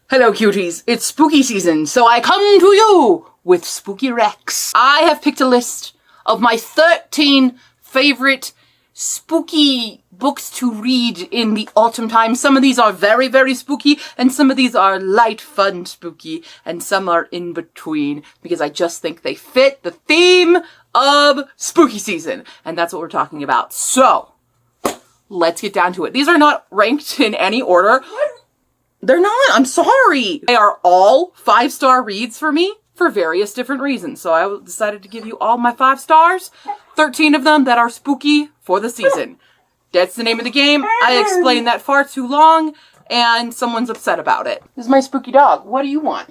Hello cuties, it's spooky season, so I come to you with Spooky Rex. I have picked a list of my 13 favorite spooky books to read in the autumn time. Some of these are very, very spooky, and some of these are light, fun, spooky, and some are in between, because I just think they fit the theme of spooky season, and that's what we're talking about. So, let's get down to it. These are not ranked in any order. They're not, I'm sorry. They are all 5-star reads for me for various different reasons. So I decided to give you all my 5 stars, 13 of them that are spooky for the season. That's the name of the game. I explained that far too long and someone's upset about it. This is my spooky dog. What do you want?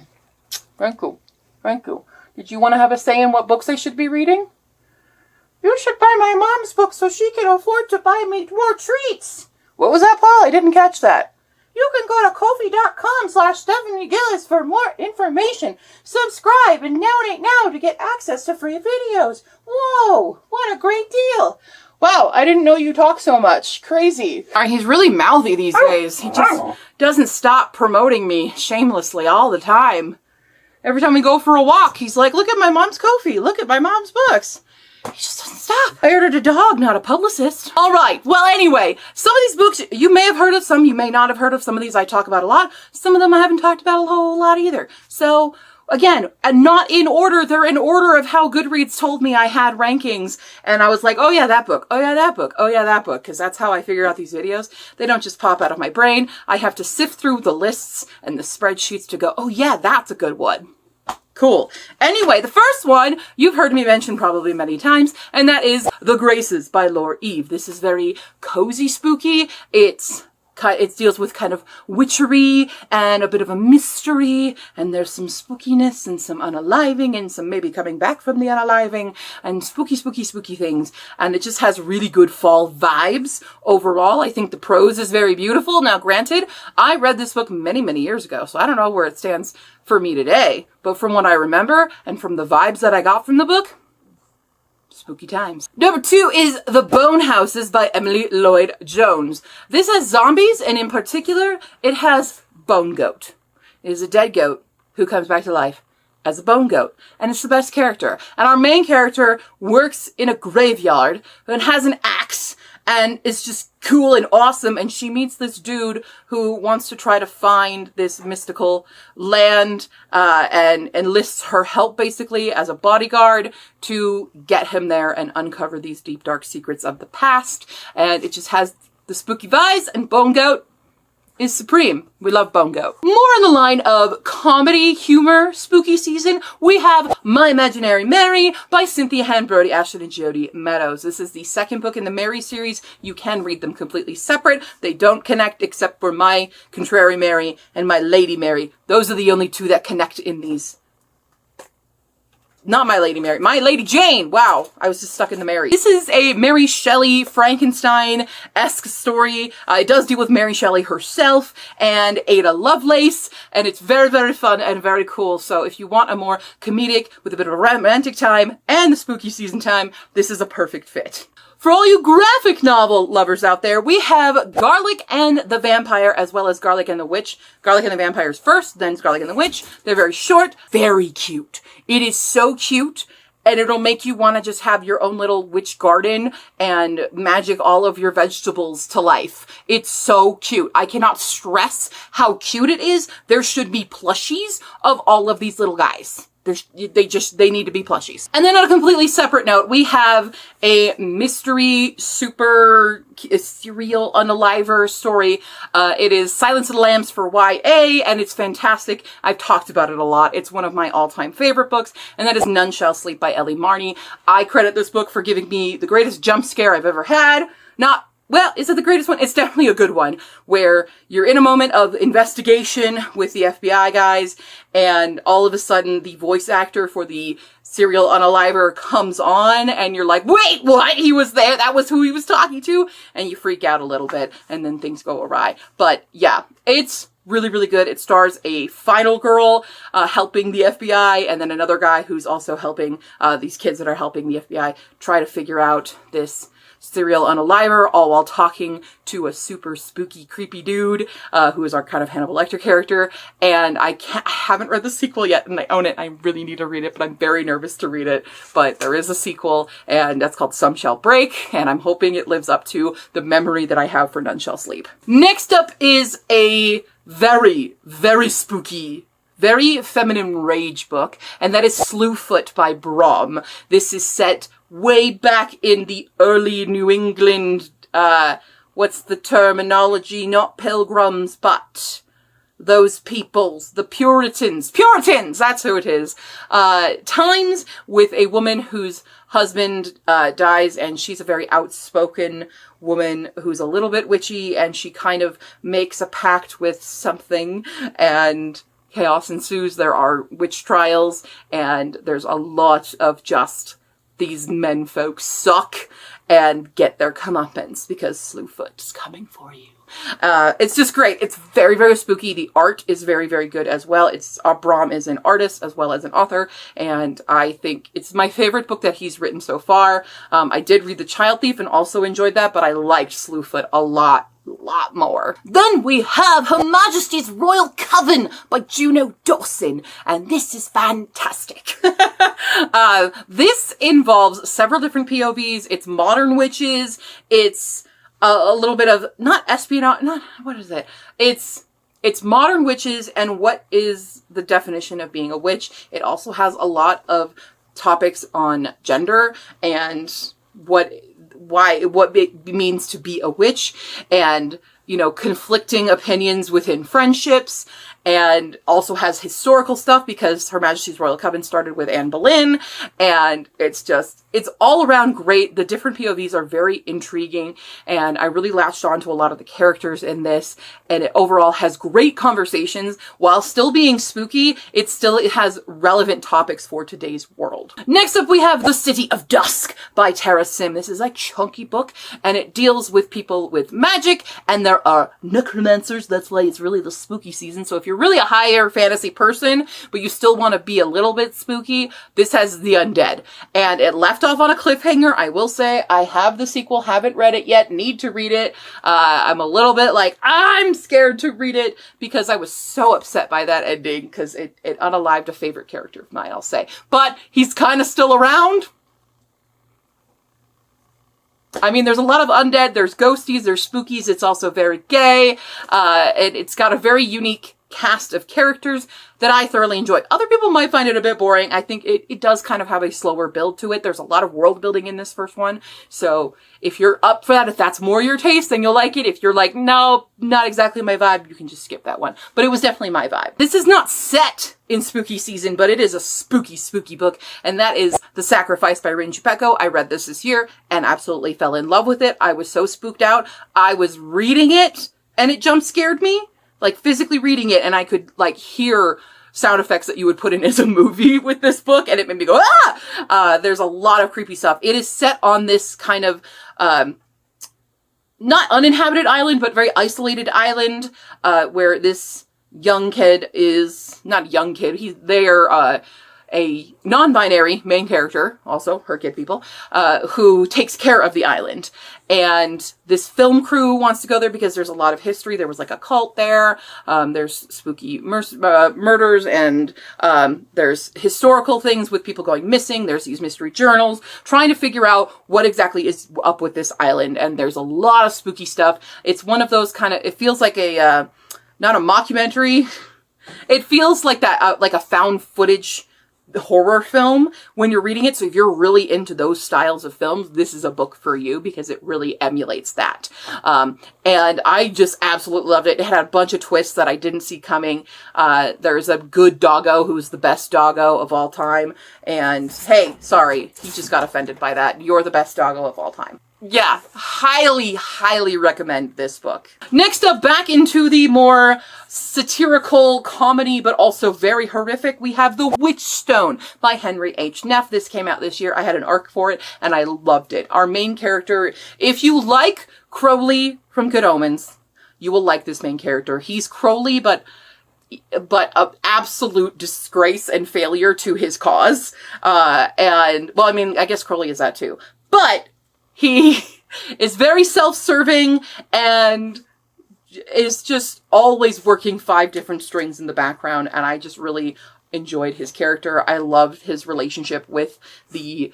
Franco. Did you want to have a say in what books I should be reading? You should buy my mom's book so she can afford to buy me more treats. What was that, Paul? I didn't catch that. You can go to ko-fi.com/Stephanie Gillis for more information. Subscribe and donate now to get access to free videos. Whoa, what a great deal. Wow, I didn't know you talk so much. Crazy. He's really mouthy these days. He just doesn't stop promoting me shamelessly all the time. Every time we go for a walk, he's like, look at my mom's Ko-fi, look at my mom's books. He just doesn't stop. I ordered a dog, not a publicist. All right. Well, anyway, some of these books you may have heard of, some you may not have heard of. Some of these I talk about a lot. Some of them I haven't talked about a whole lot either. So, again, not in order. They're in order of how Goodreads told me I had rankings. And I was like, oh yeah, that book. Oh yeah, that book. Oh yeah, that book. Because that's how I figure out these videos. They don't just pop out of my brain. I have to sift through the lists and the spreadsheets to go, oh yeah, that's a good one. Cool. Anyway, the first one you've heard me mention probably many times, and that is The Graces by Laure Eve. This is very cozy spooky. It deals with kind of witchery and a bit of a mystery, and there's some spookiness and some unaliving and some maybe coming back from the unaliving and spooky things. And it just has really good fall vibes overall. I think the prose is very beautiful. Now, granted, I read this book many, many years ago, so I don't know where it stands for me today, but from what I remember and from the vibes that I got from the book, spooky times. Number 2 is The Bone Houses by Emily Lloyd Jones. This has zombies, and in particular, it has Bone Goat. It is a dead goat who comes back to life as a bone goat, and it's the best character. And our main character works in a graveyard and has an axe and is just cool and awesome, and she meets this dude who wants to try to find this mystical land and enlists her help basically as a bodyguard to get him there and uncover these deep dark secrets of the past. And it just has the spooky vibes, and Bone Goat is supreme. We love Bone Goat. More on the line of comedy, humor, spooky season, we have My Imaginary Mary by Cynthia Hand Brody, Ashton, and Jody Meadows. This is the second book in the Mary series. You can read them completely separate. They don't connect except for My Contrary Mary and My Lady Mary. Those are the only two that connect in these. Not My Lady Mary, My Lady Jane. Wow, I was just stuck in the Mary. This is a Mary Shelley Frankenstein-esque story. It does deal with Mary Shelley herself and Ada Lovelace, and it's very, very fun and very cool. So if you want a more comedic with a bit of a romantic time and the spooky season time, this is a perfect fit. For all you graphic novel lovers out there, we have Garlic and the Vampire, as well as Garlic and the Witch. Garlic and the Vampire is first, then Garlic and the Witch. They're very short, very cute. It is so cute, and it'll make you want to just have your own little witch garden and magic all of your vegetables to life. It's so cute. I cannot stress how cute it is. There should be plushies of all of these little guys. They need to be plushies. And then on a completely separate note, we have a mystery, super serial unaliver story. It is Silence of the Lambs for YA, and it's fantastic. I've talked about it a lot. It's one of my all-time favorite books, and that is None Shall Sleep by Ellie Marney. I credit this book for giving me the greatest jump scare I've ever had. Well, is it the greatest one? It's definitely a good one, where you're in a moment of investigation with the FBI guys, and all of a sudden the voice actor for the serial unaliver comes on, and you're like, wait, what? He was there? That was who he was talking to? And you freak out a little bit, and then things go awry. But yeah, it's really, really good. It stars a final girl helping the FBI, and then another guy who's also helping these kids that are helping the FBI try to figure out this serial unaliver, all while talking to a super spooky, creepy dude, who is our kind of Hannibal Lecter character. And I haven't read the sequel yet, and I own it. I really need to read it, but I'm very nervous to read it. But there is a sequel, and that's called Some Shall Break, and I'm hoping it lives up to the memory that I have for None Shall Sleep. Next up is a very, very spooky, very feminine rage book, and that is Slewfoot by Brom. This is set way back in the early New England, what's the terminology? Not pilgrims, but those peoples, the Puritans, that's who it is. Times with a woman whose husband dies, and she's a very outspoken woman who's a little bit witchy, and she kind of makes a pact with something, and chaos ensues. There are witch trials, and there's a lot of just these men folks suck and get their comeuppance because Slewfoot is coming for you. It's just great. It's very, very spooky. The art is very, very good as well. It's Brom is an artist as well as an author, and I think it's my favorite book that he's written so far. I did read The Child Thief and also enjoyed that, but I liked Slewfoot a lot more. Then we have Her Majesty's Royal Coven by Juno Dawson, and this is fantastic. This involves several different POVs. It's modern witches. It's a little bit of, not espionage, what is it? It's modern witches and what is the definition of being a witch. It also has a lot of topics on gender and what it means to be a witch, and, you know, conflicting opinions within friendships, and also has historical stuff because Her Majesty's Royal Coven started with Anne Boleyn, and it's all around great. The different POVs are very intriguing, and I really latched on to a lot of the characters in this, and it overall has great conversations. While still being spooky, it has relevant topics for today's world. Next up, we have The City of Dusk by Tara Sim. This is a chunky book, and it deals with people with magic, and there are necromancers. That's why it's really the spooky season. So if you're really a higher fantasy person, but you still want to be a little bit spooky, this has the undead. And it left off on a cliffhanger. I will say I have the sequel, haven't read it yet, need to read it. I'm a little bit like, I'm scared to read it because I was so upset by that ending because it unalived a favorite character of mine, I'll say. But he's kind of still around. I mean, there's a lot of undead, there's ghosties, there's spookies, it's also very gay, and it's got a very unique cast of characters that I thoroughly enjoy. Other people might find it a bit boring. I think it does kind of have a slower build to it. There's a lot of world building in this first one. So if you're up for that, if that's more your taste, then you'll like it. If you're like, no, not exactly my vibe, you can just skip that one. But it was definitely my vibe. This is not set in spooky season, but it is a spooky, spooky book. And that is The Sacrifice by Rin Chupeco. I read this year and absolutely fell in love with it. I was so spooked out. I was reading it and it jump scared me. Like physically reading it, and I could like hear sound effects that you would put in as a movie with this book, and it made me go, ah! There's a lot of creepy stuff. It is set on this kind of, not uninhabited island, but very isolated island, where this young kid is, not a young kid, they're a non-binary main character, also her kid people, who takes care of the island. And this film crew wants to go there because there's a lot of history. There was like a cult there. There's spooky murders, and there's historical things with people going missing. There's these mystery journals trying to figure out what exactly is up with this island. And there's a lot of spooky stuff. It's one of those kind of, it feels like a, not a mockumentary. It feels like that, like a found footage horror film when you're reading it. So if you're really into those styles of films, this is a book for you because it really emulates that. And I just absolutely loved it. It had a bunch of twists that I didn't see coming. There's a good doggo who's the best doggo of all time. And hey, sorry, he just got offended by that. You're the best doggo of all time. Yeah, highly, highly recommend this book. Next up, back into the more satirical comedy, but also very horrific, we have The Witchstone by Henry H. Neff. This came out this year. I had an arc for it, and I loved it. Our main character, if you like Crowley from Good Omens, you will like this main character. He's Crowley, but an absolute disgrace and failure to his cause. And, well, I mean, I guess Crowley is that too. But He is very self-serving and is just always working 5 different strings in the background, and I just really enjoyed his character. I loved his relationship with the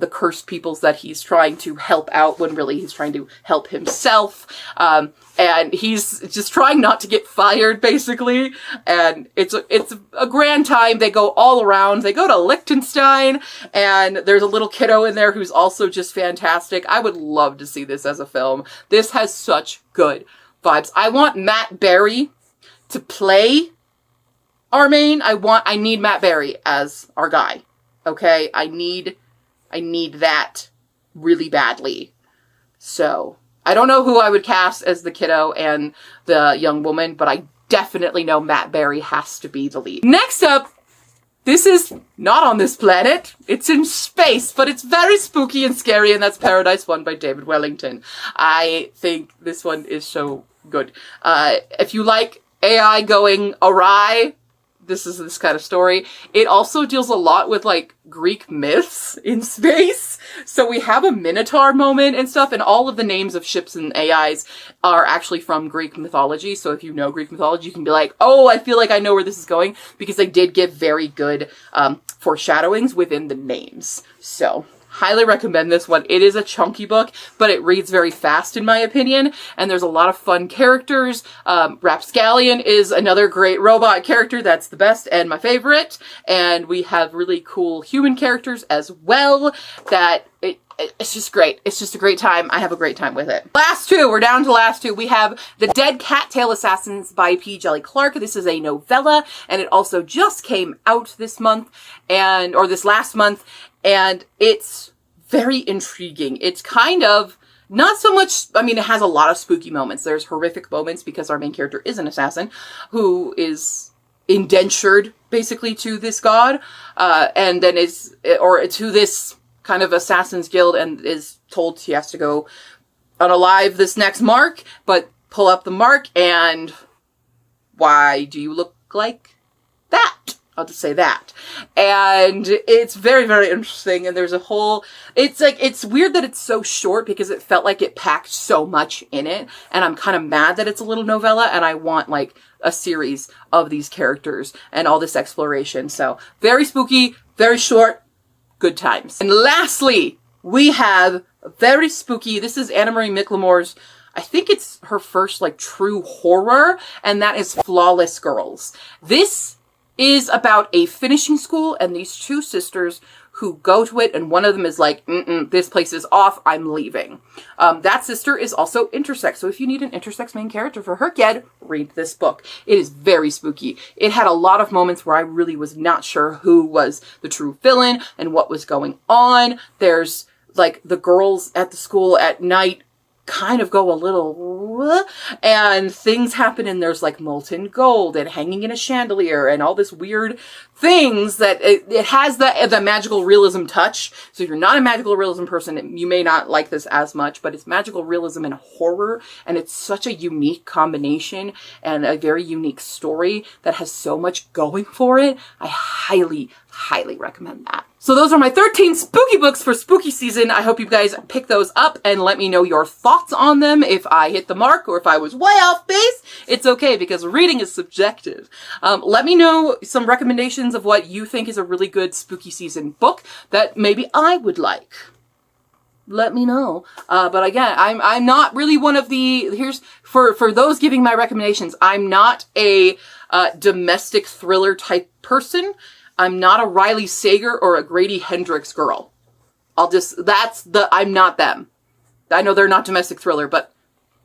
cursed peoples that he's trying to help out when really he's trying to help himself. And he's just trying not to get fired, basically. And it's a grand time. They go all around. They go to Liechtenstein, and there's a little kiddo in there who's also just fantastic. I would love to see this as a film. This has such good vibes. I want Matt Berry to play our main. I need Matt Berry as our guy. Okay? I need that really badly. So, I don't know who I would cast as the kiddo and the young woman, but I definitely know Matt Berry has to be the lead. Next up, this is not on this planet. It's in space, but it's very spooky and scary, and that's Paradise 1 by David Wellington. I think this one is so good. If you like AI going awry, this is this kind of story. It also deals a lot with, like, Greek myths in space. So we have a Minotaur moment and stuff, and all of the names of ships and AIs are actually from Greek mythology. So if you know Greek mythology, you can be like, oh, I feel like I know where this is going, because they did give very good foreshadowings within the names. So highly recommend this one. It is a chunky book, but it reads very fast in my opinion, and there's a lot of fun characters. Rapscallion is another great robot character. That's the best and my favorite. And we have really cool human characters as well that it's just great. It's just a great time. I have a great time with it. Last two. We're down to last two. We have The Dead Cattail Assassins by P. Jelly Clark. This is a novella, and it also just came out this month, or this last month, and it's very intriguing. It's kind of not so much, I mean, it has a lot of spooky moments. There's horrific moments because our main character is an assassin who is indentured basically to this god, and then to this kind of assassin's guild, and is told he has to go unalive this next mark, but pull up the mark, and why do you look like that? I'll just say that. And it's very, very interesting. And there's a whole, it's weird that it's so short because it felt like it packed so much in it. And I'm kind of mad that it's a little novella, and I want like a series of these characters and all this exploration. So very spooky, very short, good times. And lastly, we have very spooky, this is Anna Marie McLemore's, I think it's her first like true horror, and that is Flawless Girls. This is about a finishing school and these two sisters who go to it, and one of them is like, this place is off, I'm leaving. That sister is also intersex, so if you need an intersex main character for her kid, read this book. It is very spooky. It had a lot of moments where I really was not sure who was the true villain and what was going on. There's like the girls at the school at night kind of go a little, and things happen, and there's like molten gold and hanging in a chandelier and all this weird things that it has the magical realism touch. So if you're not a magical realism person, you may not like this as much, but it's magical realism and horror, and it's such a unique combination and a very unique story that has so much going for it. I highly, highly recommend that. So those are my 13 spooky books for spooky season. I hope you guys pick those up and let me know your thoughts on them. If I hit the mark or if I was way off base, it's okay because reading is subjective. Let me know some recommendations of what you think is a really good spooky season book that maybe I would like. Let me know. But again, I'm not really one of the, for those giving my recommendations, I'm not a domestic thriller type person. I'm not a Riley Sager or a Grady Hendrix girl. I'm not them. I know they're not domestic thriller, but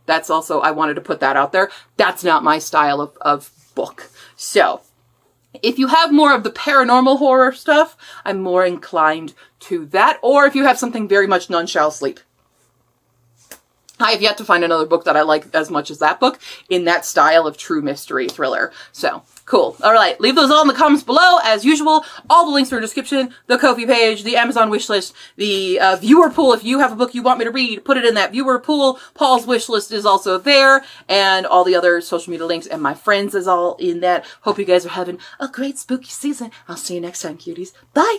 that's also, I wanted to put that out there. That's not my style of book. So, if you have more of the paranormal horror stuff, I'm more inclined to that. Or if you have something very much None Shall Sleep. I have yet to find another book that I like as much as that book in that style of true mystery thriller. So, cool. All right. Leave those all in the comments below. As usual, all the links are in the description, the Ko-fi page, the Amazon wishlist, the viewer pool. If you have a book you want me to read, put it in that viewer pool. Paul's wishlist is also there, and all the other social media links and my friends is all in that. Hope you guys are having a great spooky season. I'll see you next time, cuties. Bye!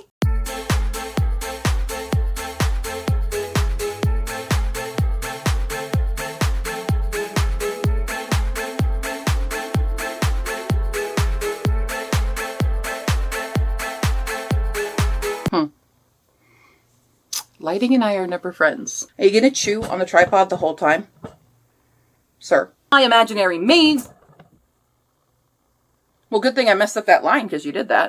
Lighting and I are never friends. Are you gonna chew on the tripod the whole time? Sir. My imaginary maze. Well, good thing I messed up that line because you did that.